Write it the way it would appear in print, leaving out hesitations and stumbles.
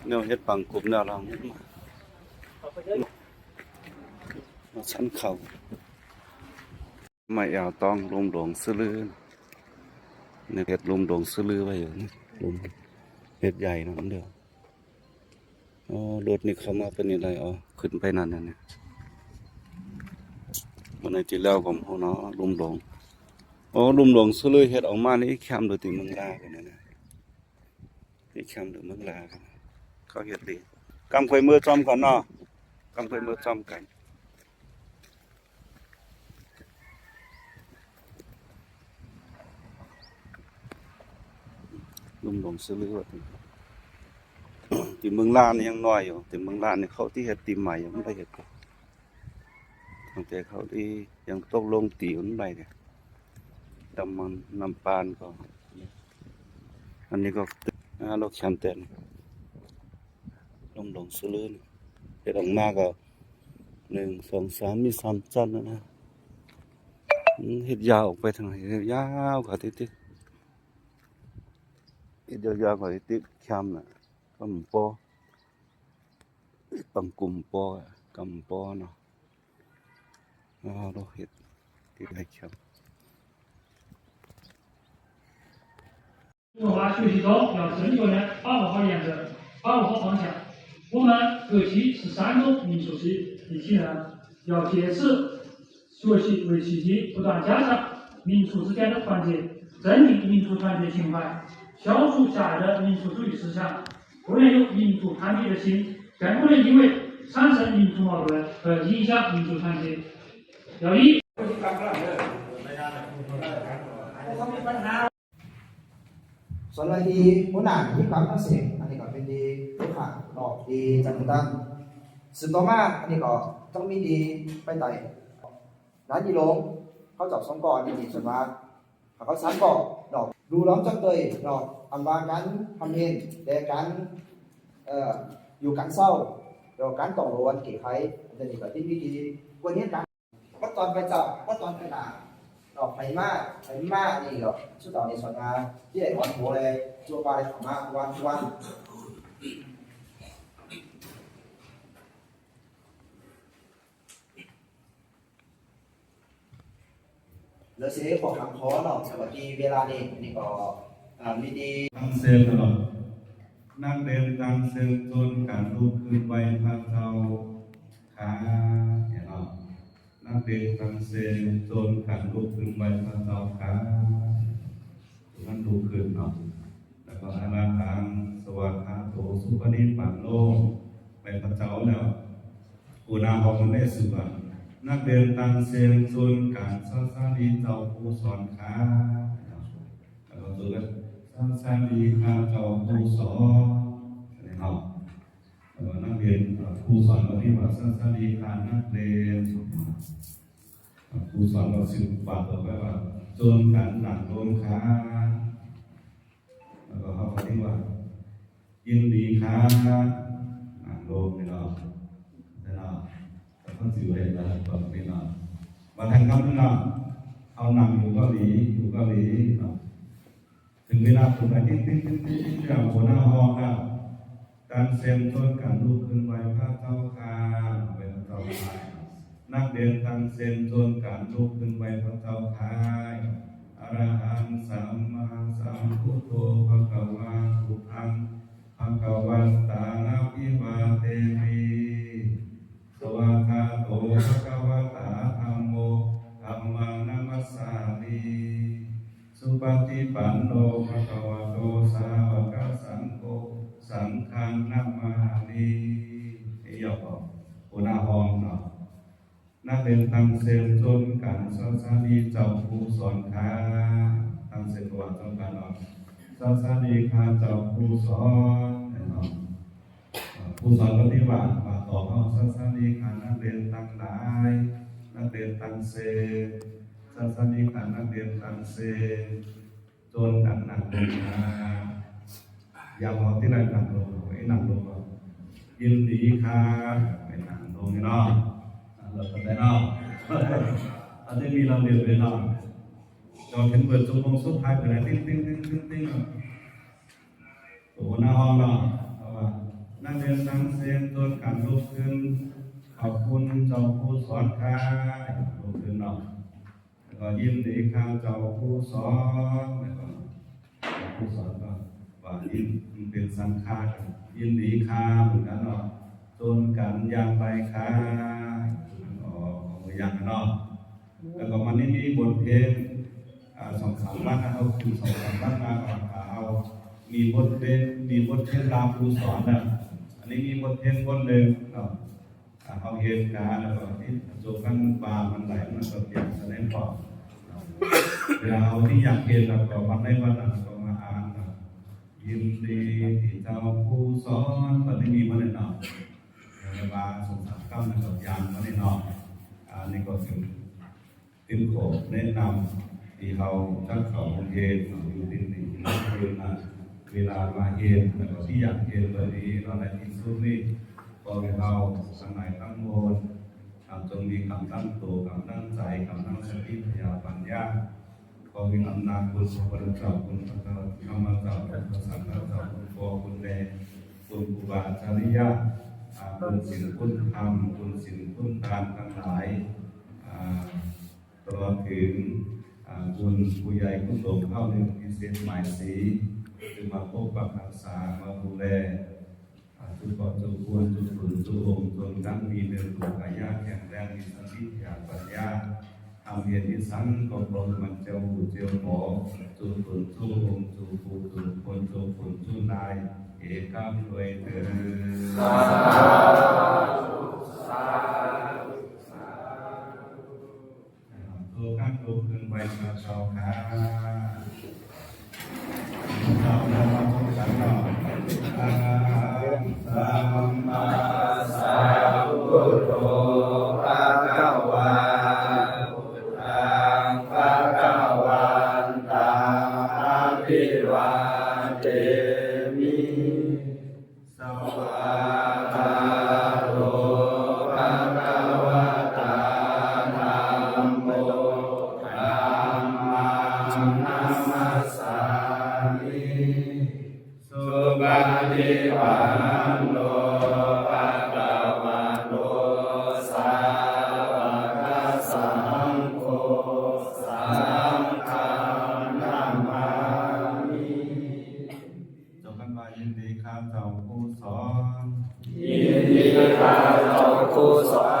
แนวเฮ็ดปังกลุ่มแนวรองมาชั้นเข่าไม่เอาต้องลมหลงซื้อลือในเฮ็ดลมหลงซื้อลือไว้อยู่ลมเฮ็ดใหญ่นะเดียวอ๋อรถนี่เข้ามาเป็นอะไรอ๋อขึ้นไปนั่นน่ะเนี่ยวันไหนที่แล้วผมเขาเนาะลมหลงอ๋อลมหลงซื้อลือเฮ็ดออกมานี่แคมป์โดยติเมืองลากันนะนี่แคมป์โดยเมืองลากันเขาเฮ็ดดีกำไฟมือจอมก่อนเนาะกำไฟมือจอมกันลุมหลงซื้อเลือดที่เมืองลานนี่ยังน้อยอยู่แต่เมืองลานนี่เขาที่เฮ็ดตีใหม่ยังไม่ได้เฮ็ดตั้งแต่เขาที่ยังตกลงตีมันไปเนี่ยดำมันน้ำปานก็อันนี้ก็รถแชมเต้นลุมหลงซื้อเลือดเฮ็ดออกมาก็1 2 3มี3จันนะเฮ็ดยาวออกไปทางไหนยาวกว่าที่เดี๋ยวยาวกว่าที่แคมน่ะกำปอปังกุมปอกำปอเนาะเราเห็ดที่ได้แคม文化学习中要正确的把握好原则，把握好方向。我们学习是3种民族性的技能，要借此学习为契机，不断加强民族之间的团结，增进民族团结情怀，消除狭隘的民族主义思想，不能有民族攀比的心，更不能因为产生民族矛盾而影响民族团结。要以ส่วนอะไรดีหัวหน้ามีความตั้งเสียงอันนี้ก็เป็นดีลูกค้าดอกดีจังตั้งสุดต่อมาอันนี้ก็ต้องมีดีไปไต่ร้านยีโรงเขาจับ2 ก่อนดีส่วนมากเขา3 ก่อดอกดูล้อมจับเลยดอกอันวางกันทำเองแต่การอยู่กันเศร้าเดี๋ยวการต่อรวนเกี่ยไขอันนี้ก็ที่มีดีกว่านี้กันว่าตอนไปจับว่าตอนไปหนาดอกไผ่มานี่ก็ชุดดอกในส่วนงานที่ไอ้หอนหัวเลยตัวปลาเลยของมาวันแล้วเสียของทางคอเนาะสวัสดีเวลานี้นี่ก็มีดีตั้งเซลตลอดนั่งเดินตั้งเซลจนการลุกขึ้นไปพาเท้าขาเนี่ยเนาะนั่งเดินตั้งเซลจนการลุกขึ้นไปพาเท้าขามันลุกขึ้นเนาะแล้วก็อาราหังสวัสดิ์โตสุปนิปันโนไปพระเจ้าแล้วอุณาหมันได้สืบนักเดินตั้งเซลจนการสร้างดีเจ้าผู้สอนขาแล้วก็ตัวกันสร้างดีข้าเจ้าผู้สอนนะครับแล้วก็นักเรียนผู้สอนก็ที่ว่าสร้างดีข้านักเรียนผู้สอนก็สืบปากต่อไปว่าจนการหนักลงขาแล้วก็เขาที่ว่ายินดีขาหนักลงนี่เนาะต้องสื่อให้ได้ตอนนี้เนาะมาทางคำนั้นเนาะเอาหนังอยู่เกาหลีเนาะถึงเวลาผมไปติ้งอย่างหัวหน้าห้องแล้วการเซ็นต้นการลุกขึ้นไหวพระเจ้าค่ะเป็นเจ้าค่ะนักเรียนตั้งเซ็นต้นการลุกขึ้นไหวพระเจ้าค่ะอรหังสัมมาสัมพุทโธภะคะวะพุทธังภะคะวันตานาภิวาเทมิสวากขาโตภะคะวะตาธัมโมธัมมังนัมมัสสามิสุปฏิปันโนภะคะวะโตสาวกสังโฆสังฆังนัมมามินี่ยกอุณาหองเนาะนักเรียนตั้งเซลจนการสอนสานีเจ้าผู้สอนขาตั้งเซลตัวจนการเนาะสอนสานีข้าเจ้าผู้สอนเนาะผู้สอนปฏิบัติต่อเขาสานีขานักเรียนตั้งหลายนักเรียนตั้งเซลสานีขานักเรียนตั้งเซลจนกันหนักลงมาอย่าบอกที่ไรหนักลงไอ้หนักลงยินดีค่ะไอ้หนักลงเนาะเราทำได้เนาะอันนี้มีเราเรียนไปเนาะเราเห็นเปิดจมูกสุดท้ายไปไหนติ้งตัวหน้าห้องเนาะเพราะว่า นักเรียนทั้งเส้นต้นการลุกขึ้นขอบคุณเจ้าผู้สอนค่ะลุกขึ้นเนาะแล้วก็ยินดีค่ะเจ้าผู้สอนแล้วก็เจ้าผู้สอนก็ว่ายินเป็นสังฆายินดีค่ะเหมือนกันเนาะจนกันอย่างไรค่ะของอย่างเนาะแล้วก็มันนี่มีบทเพลงสองสามวันเอาคือสองสามวันมาก่อนเอามีบทเพลงรามครูสอนนะอันนี้มีบทเพลงบทหนึ่งเนาะเอาเหตุการณ์แล้วก็ที่โจกันบามันไหลมันก็เปลี่ยนแสดงก่อนเวลาเอาที่อยากเห็นแล้วก็วันในวันนั้นก็มาอ่านยินดีที่เจ้าผู้สอนตอนนี้มีมาแน่นอนเวลาสงสารก้าวนะครับยานมาแน่นอนอันนี้ก็เป็นขอแนะนำที่เราจัดเขาเห็นอยู่ที่นี่นะเวลามาเห็นแล้วก็ที่อยากเห็นเลยนี้เราในที่สุดนี้ก็ให้เราสังไหนตั้งโมนจงมีคำตั้งตัวคำตั้งใจคำตั้งสติปัญญาปัญญาขอมีอำนาจคุณพระเจ้าคุณพระเจ้าธรรมเจ้าพระสังฆเจ้าคุณพ่อคุณแม่คุณครูบาอาจารย์คุณศีลคุณธรรมคุณศีลคุณทานทั้งหลายตลอดถึงคุณผู้ใหญ่คุณโตเข้าในพิเศษหมายสีจึงมาพบกับรักษามาดูแลทุกคนทุกควรทุกฝืนทุกองค์จนทั้งมีเดินตัวกายแข็งแรงมีสติปัญญาทำเหตุที่สังก็ปลงมันเจ้าหูเจ้าหมอทุกฝืนทุกองค์ทุกผู้ทุกคนทุกฝืนทุกนายเอกามด้วยเถิดตัวข้างตัวขึ้นไปมาเช้าค่ะเรามาพบกันหน่อยสัมมาสัมพุทโธภะคะวะพุทธังภะคะวันตังอะภิวาเทมิสวากขาโตภะคะวะตาธัมโมธัมมังนัมมัสสามิสุปฏิปันโนภะคะวะโตสาวกสังโฆสังฆังนัมมามิจงกันว่ายินดีข้าเจ้าผู้สอนยินดีข้าเจ้าผู้สอน